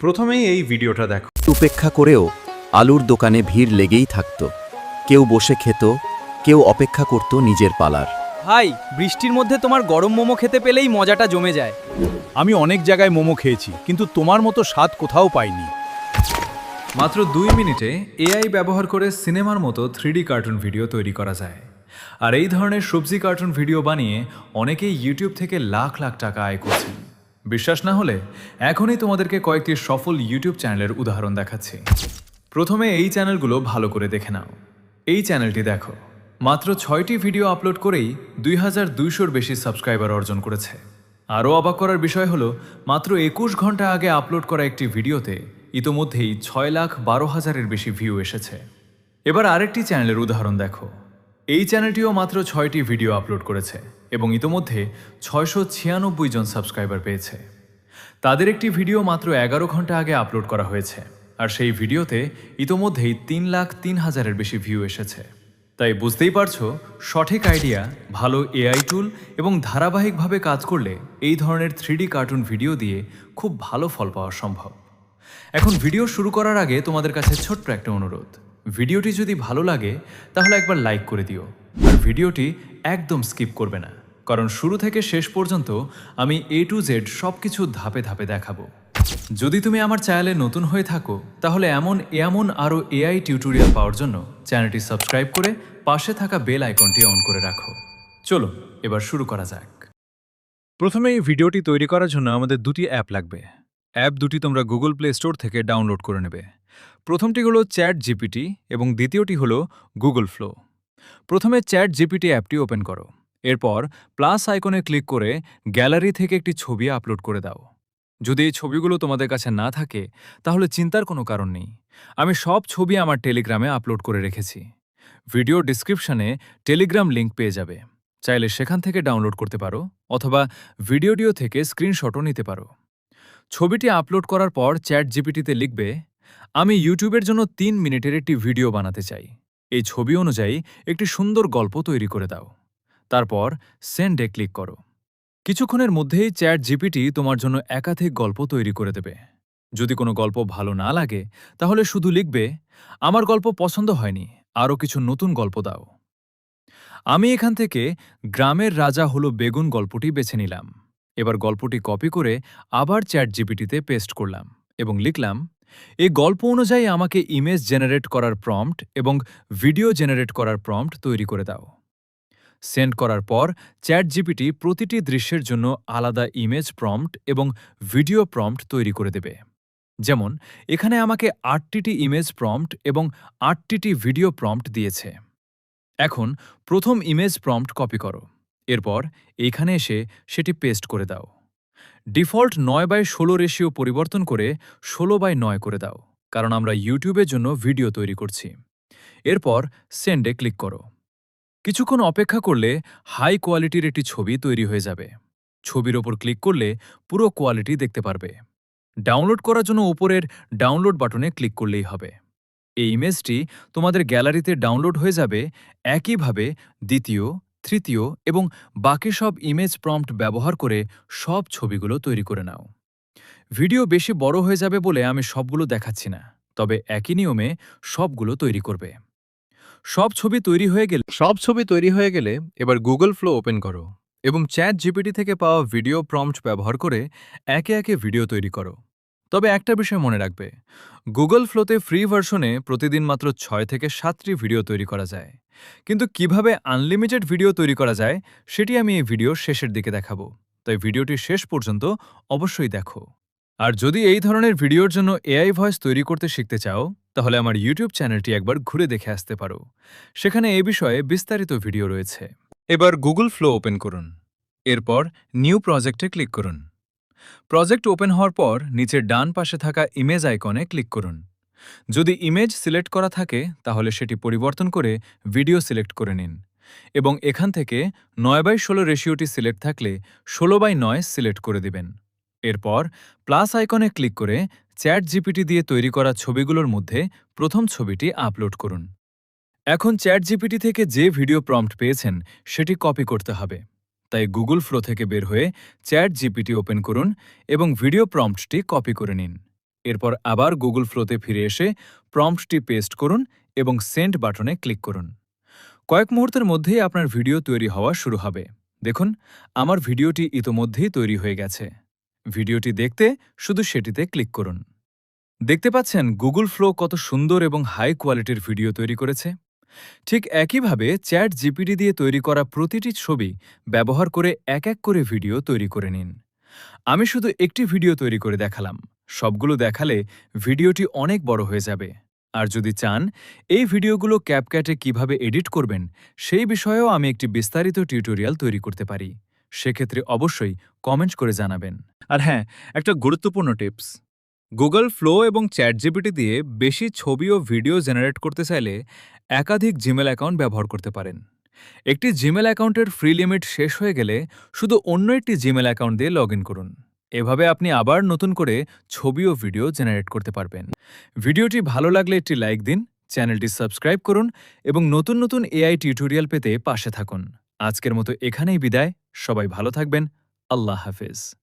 প্রথমেই এই ভিডিওটা দেখো। উপেক্ষা করেও আলুর দোকানে ভিড় লেগেই থাকত। কেউ বসে খেত, কেউ অপেক্ষা করত নিজের পালার। ভাই, বৃষ্টির মধ্যে তোমার গরম মোমো খেতে পেলেই মজাটা জমে যায়। আমি অনেক জায়গায় মোমো খেয়েছি, কিন্তু তোমার মতো স্বাদ কোথাও পাইনি। মাত্র 2 মিনিটে এআই ব্যবহার করে সিনেমার মতো 3D কার্টুন ভিডিও তৈরি করা যায়। আর এই ধরনের সবজি কার্টুন ভিডিও বানিয়ে অনেকেই ইউটিউব থেকে লাখ লাখ টাকা আয় করছেন। বিশ্বাস না হলে এখনই তোমাদেরকে কয়েকটি সফল ইউটিউব চ্যানেলের উদাহরণ দেখাচ্ছি। প্রথমে এই চ্যানেলগুলো ভালো করে দেখে নাও। এই চ্যানেলটি দেখো, মাত্র 6টি ভিডিও আপলোড করেই 2200-র বেশি সাবস্ক্রাইবার অর্জন করেছে। আরও অবাক করার বিষয় হলো, মাত্র 21 ঘন্টা আগে আপলোড করা একটি ভিডিওতে ইতোমধ্যেই 6,12,000-এর বেশি ভিউ এসেছে। এবার আরেকটি চ্যানেলের উদাহরণ দেখো। এই চ্যানেলটিও মাত্র 6টি ভিডিও আপলোড করেছে এবং ইতোমধ্যে 696 জন সাবস্ক্রাইবার পেয়েছে। তাদের একটি ভিডিও মাত্র 11 ঘন্টা আগে আপলোড করা হয়েছে, আর সেই ভিডিওতে ইতোমধ্যেই 3,03,000-এর বেশি ভিউ এসেছে। তাই বুঝতেই পারছো, সঠিক আইডিয়া, ভালো এআই টুল এবং ধারাবাহিকভাবে কাজ করলে এই ধরনের 3D কার্টুন ভিডিও দিয়ে খুব ভালো ফল পাওয়া সম্ভব। এখন ভিডিও শুরু করার আগে তোমাদের কাছে ছোট্ট একটা অনুরোধ। ভিডিওটি যদি ভালো লাগে তাহলে একবার লাইক করে দিও, আর ভিডিওটি একদম স্কিপ করবে না, কারণ শুরু থেকে শেষ পর্যন্ত আমি A to Z সব কিছু ধাপে ধাপে দেখাবো। যদি তুমি আমার চ্যানেলে নতুন হয়ে থাকো তাহলে এমন আরও এআই টিউটোরিয়াল পাওয়ার জন্য চ্যানেলটি সাবস্ক্রাইব করে পাশে থাকা বেল আইকনটি অন করে রাখো। চলো এবার শুরু করা যাক। প্রথমে এই ভিডিওটি তৈরি করার জন্য আমাদের দুটি অ্যাপ লাগবে। অ্যাপ দুটি তোমরা গুগল প্লে স্টোর থেকে ডাউনলোড করে নেবে। প্রথমটি হলো চ্যাট জিপিটি এবং দ্বিতীয়টি হলো গুগল ফ্লো। প্রথমে চ্যাট জিপিটি অ্যাপটি ওপেন করো। এরপর প্লাস আইকনে ক্লিক করে গ্যালারি থেকে একটি ছবি আপলোড করে দাও। যদি এই ছবিগুলো তোমাদের কাছে না থাকে তাহলে চিন্তার কোনো কারণ নেই। আমি সব ছবি আমার টেলিগ্রামে আপলোড করে রেখেছি। ভিডিও ডিসক্রিপশনে টেলিগ্রাম লিঙ্ক পেয়ে যাবে, চাইলে সেখান থেকে ডাউনলোড করতে পারো অথবা ভিডিও থেকে স্ক্রিনশটও নিতে পারো। ছবিটি আপলোড করার পর চ্যাট জিপিটিতে লিখবে, আমি ইউটিউবের জন্য 3 মিনিটের একটি ভিডিও বানাতে চাই। এই ছবি অনুযায়ী একটি সুন্দর গল্প তৈরি করে দাও। তারপর সেন্ডে ক্লিক করো। কিছুক্ষণের মধ্যেই চ্যাট জিপিটি তোমার জন্য একাধিক গল্প তৈরি করে দেবে। যদি কোনো গল্প ভালো না লাগে তাহলে শুধু লিখবে, আমার গল্প পছন্দ হয়নি, আরও কিছু নতুন গল্প দাও। আমি এখান থেকে গ্রামের রাজা হলো বেগুন গল্পটি বেছে নিলাম। এবার গল্পটি কপি করে আবার চ্যাট জিপিটিতে পেস্ট করলাম এবং লিখলাম, এই গল্প অনুযায়ী আমাকে ইমেজ জেনারেট করার প্রম্পট এবং ভিডিও জেনারেট করার প্রম্পট তৈরি করে দাও। সেন্ড করার পর চ্যাট জিপিটি প্রতিটি দৃশ্যের জন্য আলাদা ইমেজ প্রম্পট এবং ভিডিও প্রম্পট তৈরি করে দেবে। যেমন এখানে আমাকে 8টি ইমেজ প্রম্পট এবং 8টি ভিডিও প্রম্পট দিয়েছে। এখন প্রথম ইমেজ প্রম্পট কপি করো। এরপর এইখানে এসে সেটি পেস্ট করে দাও। ডিফল্ট 9:16 রেশিও পরিবর্তন করে 16:9 করে দাও, কারণ আমরা ইউটিউবের জন্য ভিডিও তৈরি করছি। এরপর সেন্ডে ক্লিক করো। কিছুক্ষণ অপেক্ষা করলে হাই কোয়ালিটির একটি ছবি তৈরি হয়ে যাবে। ছবির ওপর ক্লিক করলে পুরো কোয়ালিটি দেখতে পারবে। ডাউনলোড করার জন্য উপরের ডাউনলোড বাটনে ক্লিক করলেই হবে। এই ইমেজটি তোমাদের গ্যালারিতে ডাউনলোড হয়ে যাবে। একইভাবে দ্বিতীয়, তৃতীয় এবং বাকি সব ইমেজ প্রম্পট ব্যবহার করে সব ছবিগুলো তৈরি করে নাও। ভিডিও বেশি বড় হয়ে যাবে বলে আমি সবগুলো দেখাচ্ছি না, তবে একই নিয়মে সবগুলো তৈরি করবে। সব ছবি তৈরি হয়ে গেলে এবার গুগল ফ্লো ওপেন করো এবং চ্যাট জিপিটি থেকে পাওয়া ভিডিও প্রম্পট ব্যবহার করে একে একে ভিডিও তৈরি করো। তবে একটা বিষয় মনে রাখবে, গুগল ফ্লোতে ফ্রি ভার্সনে প্রতিদিন মাত্র 6 থেকে 7টি ভিডিও তৈরি করা যায়, কিন্তু কিভাবে আনলিমিটেড ভিডিও তৈরি করা যায় সেটি আমি এই ভিডিওর শেষের দিকে দেখাবো, তাই ভিডিওটি শেষ পর্যন্ত অবশ্যই দেখো। আর যদি এই ধরনের ভিডিওর জন্য এআই ভয়েস তৈরি করতে শিখতে চাও তাহলে আমার ইউটিউব চ্যানেলটি একবার ঘুরে দেখে আসতে পারো, সেখানে এ বিষয়ে বিস্তারিত ভিডিও রয়েছে। এবার গুগল ফ্লো ওপেন করুন। এরপর নিউ প্রজেক্টে ক্লিক করুন। প্রজেক্ট ওপেন হওয়ার পর নিচের ডান পাশে থাকা ইমেজ আইকনে ক্লিক করুন। যদি ইমেজ সিলেক্ট করা থাকে তাহলে সেটি পরিবর্তন করে ভিডিও সিলেক্ট করে নিন এবং এখান থেকে 9:16 রেশিওটি সিলেক্ট থাকলে 16:9 সিলেক্ট করে দিবেন। এরপর প্লাস আইকনে ক্লিক করে চ্যাট জিপিটি দিয়ে তৈরি করা ছবিগুলোর মধ্যে প্রথম ছবিটি আপলোড করুন। এখন চ্যাট জিপিটি থেকে যে ভিডিও প্রম্পট পেয়েছেন সেটি কপি করতে হবে, তাই গুগল ফ্লো থেকে বের হয়ে চ্যাট জিপিটি ওপেন করুন এবং ভিডিও প্রম্পটটি কপি করে নিন। এরপর আবার গুগল ফ্লোতে ফিরে এসে প্রম্পটটি পেস্ট করুন এবং সেন্ড বাটনে ক্লিক করুন। কয়েক মুহূর্তের মধ্যেই আপনার ভিডিও তৈরি হওয়া শুরু হবে। দেখুন, আমার ভিডিওটি ইতোমধ্যেই তৈরি হয়ে গেছে। ভিডিওটি দেখতে শুধু সেটিতে ক্লিক করুন। দেখতে পাচ্ছেন গুগল ফ্লো কত সুন্দর এবং হাই কোয়ালিটির ভিডিও তৈরি করেছে। ঠিক একইভাবে চ্যাট জিপিটি দিয়ে তৈরি করা প্রতিটি ছবি ব্যবহার করে এক এক করে ভিডিও তৈরি করে নিন। আমি শুধু একটি ভিডিও তৈরি করে দেখালাম। সবগুলো দেখালে ভিডিওটি অনেক বড় হয়ে যাবে। আর যদি চান এই ভিডিওগুলো ক্যাপকাটে কিভাবে এডিট করবেন সেই বিষয়েও আমি একটি বিস্তারিত টিউটোরিয়াল তৈরি করতে পারি। সেক্ষেত্রে অবশ্যই কমেন্ট করে জানাবেন। আর হ্যাঁ, একটা গুরুত্বপূর্ণ টিপস, গুগল ফ্লো এবং চ্যাট জিপিটি দিয়ে বেশি ছবি ও ভিডিও জেনারেট করতে চাইলে একাধিক জিমেল অ্যাকাউন্ট ব্যবহার করতে পারেন। একটি জিমেল অ্যাকাউন্টের ফ্রি লিমিট শেষ হয়ে গেলে শুধু অন্য একটি জিমেল অ্যাকাউন্ট দিয়ে লগ করুন। এভাবে আপনি আবার নতুন করে ছবি ও ভিডিও জেনারেট করতে পারবেন। ভিডিওটি ভালো লাগলে একটি লাইক দিন, চ্যানেলটি সাবস্ক্রাইব করুন এবং নতুন নতুন এআই টিউটোরিয়াল পেতে পাশে থাকুন। আজকের মতো এখানেই বিদায়। সবাই ভালো থাকবেন। আল্লাহ হাফেজ।